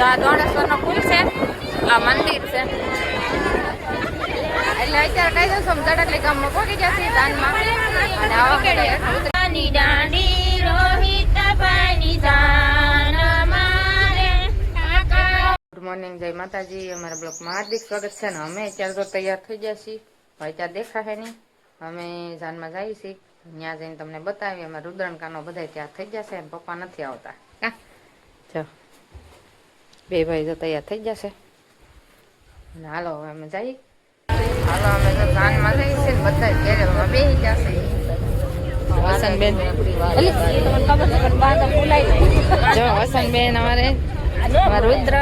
આ દોણેશ્વરનો પુલ છે, આ મંદિર છે. એટલે અત્યારે કઈ દઉં સમજાડકલી ગામમાં પહોંચી જશે દાનમાં અને આવા ઉતરી દાંડી રોહિત પાણી જાન મારે. ગુડ મોર્નિંગ, જય માતાજી. અમારા બ્લોકમાં હાર્દિક સ્વાગત છે ને અમે અત્યારે તો તૈયાર થઈ ગયા છીએ. અત્યારે દેખાશે નહીં, અમે જાનમાં જઈએ છીએ. ત્યાં જઈને તમને બતાવીએ. અમે રુદ્રણકાનો બધા ત્યાં થઈ જશે અને પપ્પા નથી આવતા. જો બે ભાઈ તો તૈયાર થઈ જશે. હાલો હવે અમે જઈએ. હાલો અમે તો જાનમાં જઈએ છીએ બધા ઘેરે બેસી જશે. વસંતબેન જો વસંતબેન અમારે રુદ્ર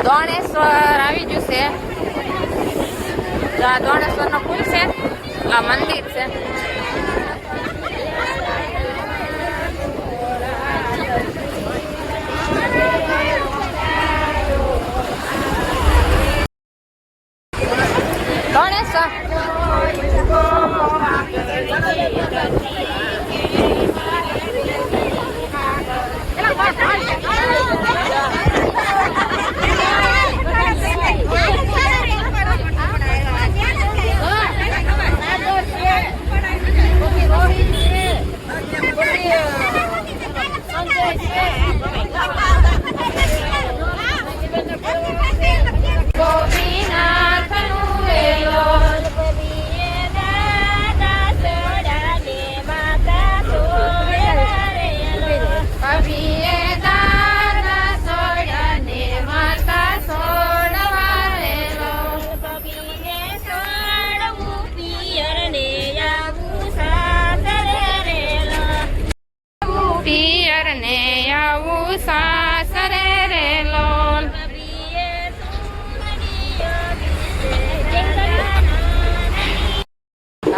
દોણેશ્વર આવી ગયું છે. આ દોણેશ્વરનો પુલ છે, આ મંદિર છે.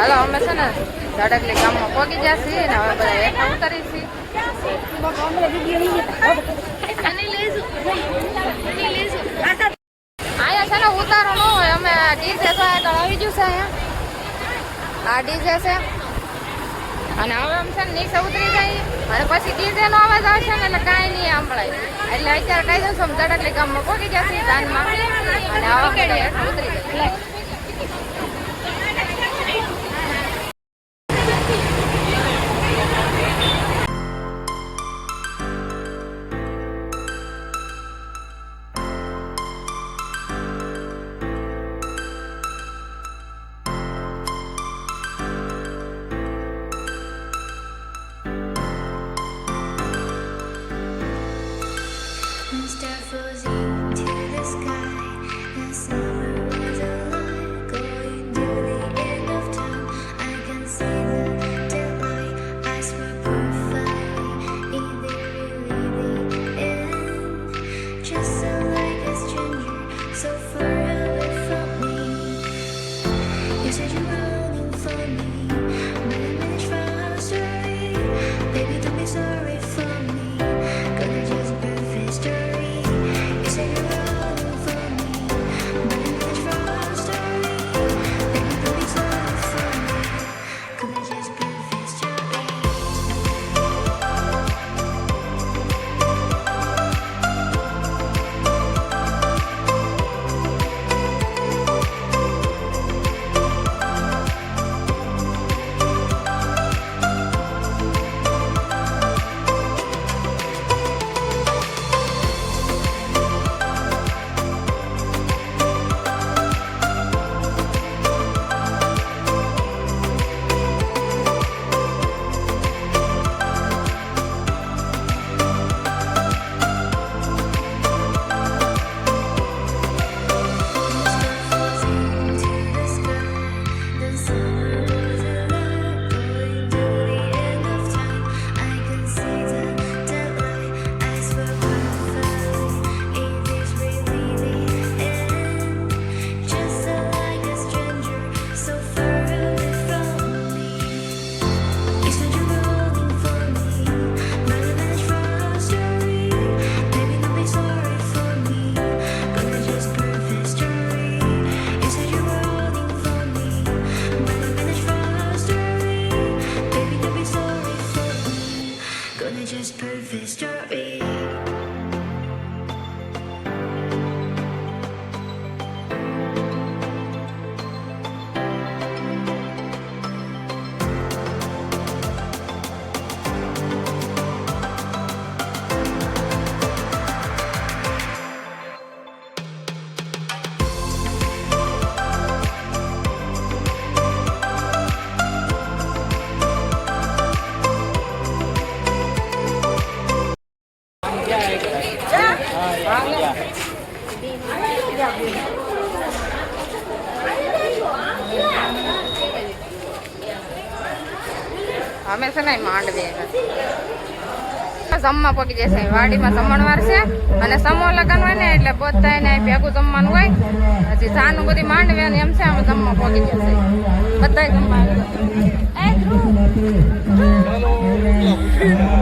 હાલો અમે છે ને ઝાડકલી ગામમાં પહોંચી જશે ને હવે બધા હેઠા ઉતરી છીએ. અહીંયા છે ને ઉતારો ન હોય, અમે ડીજે તો આવી ગયું છે. અહીંયા આ ડીજે છે અને હવે અમે છે ને નીચે ઉતરી જઈએ અને પછી ડીજે નો અવાજ આવશે ને એટલે કાંઈ નહીં સાંભળાય. એટલે અત્યારે કઈ દઉં અમે ઝાડકલી ગામમાં પહોંચી જશે દાનમાં અને હવે હેઠા ઉતરી જઈએ. perfect story. અમે છે ને માંડવી જમવા પગી જશે વાડીમાં જમણવાર છે અને સમૂહ લગ્ન હોય ને એટલે બધા એને ભેગું જમવાનું હોય પછી સાનું બધી માંડવી અને એમ છે અમે જમવા પગી જશે બધા જમવા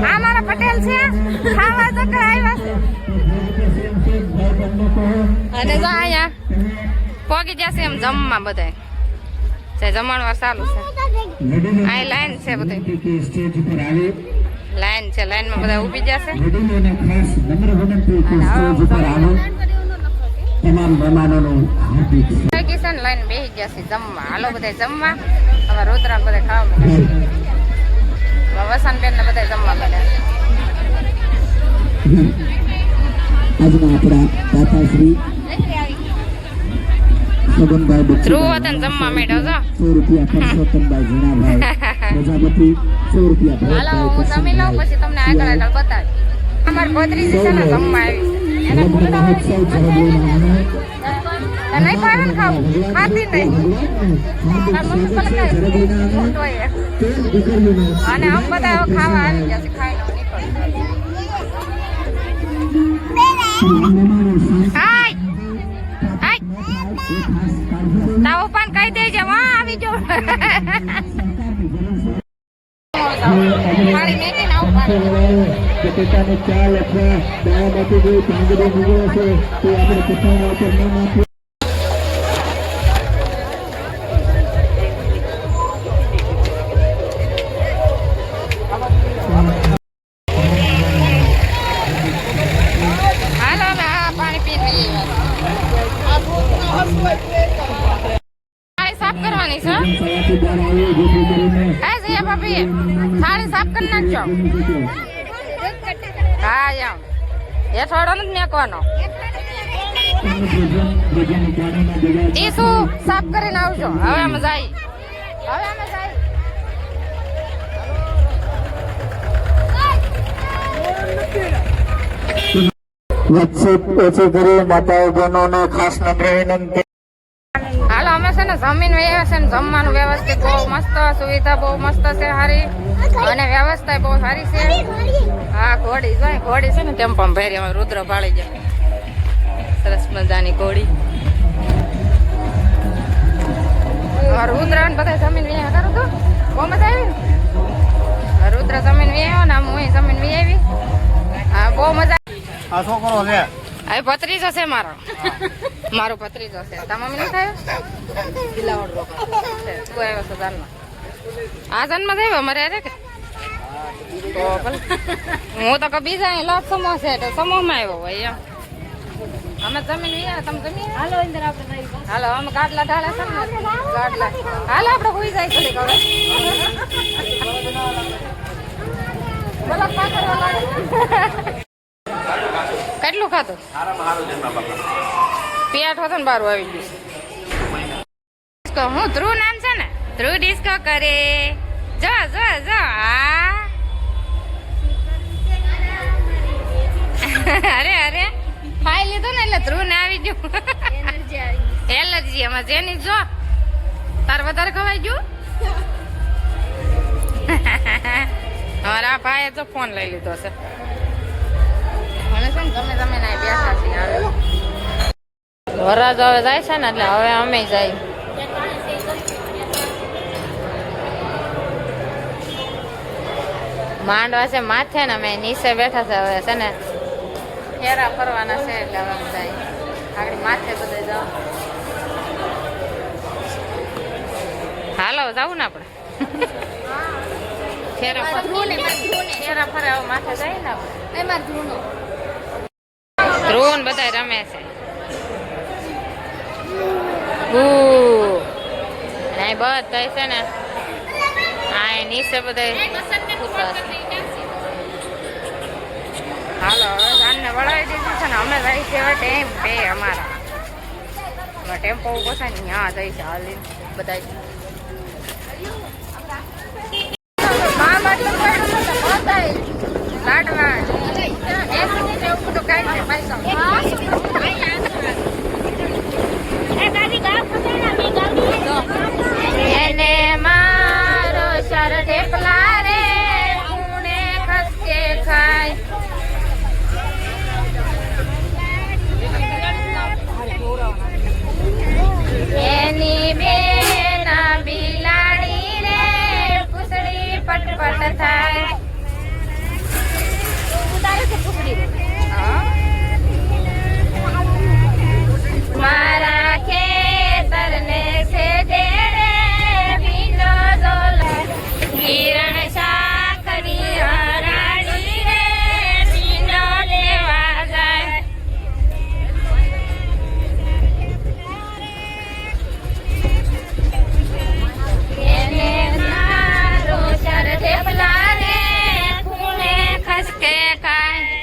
આ મારા પટેલ છે ખાવા તો આવ્યા છે અને જો અહીંયા પગી જશે એમ જમવા બધા જમણવાર ચાલુ છે આ લાઈન છે બધી લાઈન છે લાઈનમાં બધા ઊભી જશે કિશન લાઈન બેસી જશે જમવા હાલો બધા જમવા હવે રોતરા બધા ખાવા મળે વસન બેન ને બધા જમવા મળે ધ્રુવ વતન જમવા મેળ્યો છો હાલો હું જમી લઉં પછી તમને આગળ આગળ બતાવી અમારી ભત્રીજી છે ને જમવા આવી એને નહીં ખાવે ને ખાવું ખાતી નહીં અને આમ બધા હવે ખાવા આવી જશે ખાઈ લો તાવો પાન કહી દેજે વાં આવી જો મારી મેકી ના ઉપર પોતાને ચાલ અથવા દાવામાંથી કોઈ પાંગડી નીકળે છે તો આપણે પોતાના ઉપર ન નાખીએ હાલો પાણી પી લઈએ સાફ કરવાની છે હે જયા ભાભી થાળી સાફ કરી નાખજો હા એમ એ થોડો નથી મેકવાનો એ શું સાફ કરીને આવજો હવે અમે જાય વચ્ચે ઓછી કરી માતાઓ બહેનોને ખાસ નમ્ર વિનંતી હાલો અમે છે ને જમીન વહી છે ને જમવાનું વ્યવસ્થિત બહુ મસ્ત સુવિધા બહુ મસ્ત છે સારી અને વ્યવસ્થા બહુ સારી છે હા ઘોડી જોઈ ઘોડી છે ને તેમ પણ ભેરી અમે રુદ્ર ભાળી જાય સરસ મજાની ઘોડી રુદ્ર ને બધા જમીન વહી કરું તું બહુ મજા આવી ને રુદ્ર જમીન વહી આવ્યો ને આમ હું જમીન વહી આવી હા બહુ મજા આ છોકરો છે હવે ભત્રીજો છે મારો ભત્રીજો છે તા મમ્મી નથી થયો તું આવ્યો છો જાનમાં આ જન્મ થયો અમારે અરે કે તો ભલે હું તો બીજા અહીં લોટ સમૂહ છે તો સમૂહમાં આવ્યો હોય એમ અમે જમીન ગયા તમે જમીન હાલો અંદર આપણે હાલો અમે ગાડલા ઢાળે છે ને ગાડલા હાલો આપણે હોઈ જાય છે હવે બોલો કેટલું ખાતું પેટ હતો ને બારું આવી ગયું હું ધ્રુવ નામ છે ને ધ્રુવ ડિસ્કો કરે જો જો જો અરે અરે ખાઈ લીધું ને એટલે ધ્રુવ ને આવી ગયું એલર્જી એમાં જેની જો તાર વધારે ખવાઈ ગયું અમારા ભાઈએ તો ફોન લઈ લીધો છે તમે બેઠા છીએ વરરાજ હવે જાય છે ને એટલે હવે અમે જાય માંડવા છે માથે ને અમે નીચે બેઠા છે હવે છે ને ફેરા ફરવાના છે એટલે હવે અમે જાય આગળ માથે બધે જાવ હાલો જાવું ને આપણે ફેરા ફરે માથે જાય ને એમાં ધ્રુવ બધા રમે છે બધા છે ને આ નીચે બધા હાલો હવે જાનને વળાવી દીધું છે ને અમે જઈ છે ટેમ્પે અમારા ટેમ્પો ઉભો છે ને ત્યાં જઈ છે હાલી બધા એને મારો શર ઢેપલા રે કુણે ખસકે ખાય એની બેન બિલાડી રે પૂછડી પટપટ થાય મારા ખેતર ને છે દેડે ભીનો ઝોલ કિરણ શાકની હરાડી રે ભીનો લેવા જાય એને સારો શર ઢેપલા રે ખૂણે ખસકે ખાય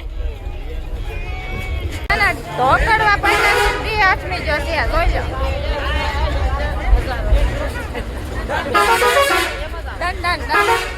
ધોકડવા પહેલા હાથની જોશે જોઈ લો દંડ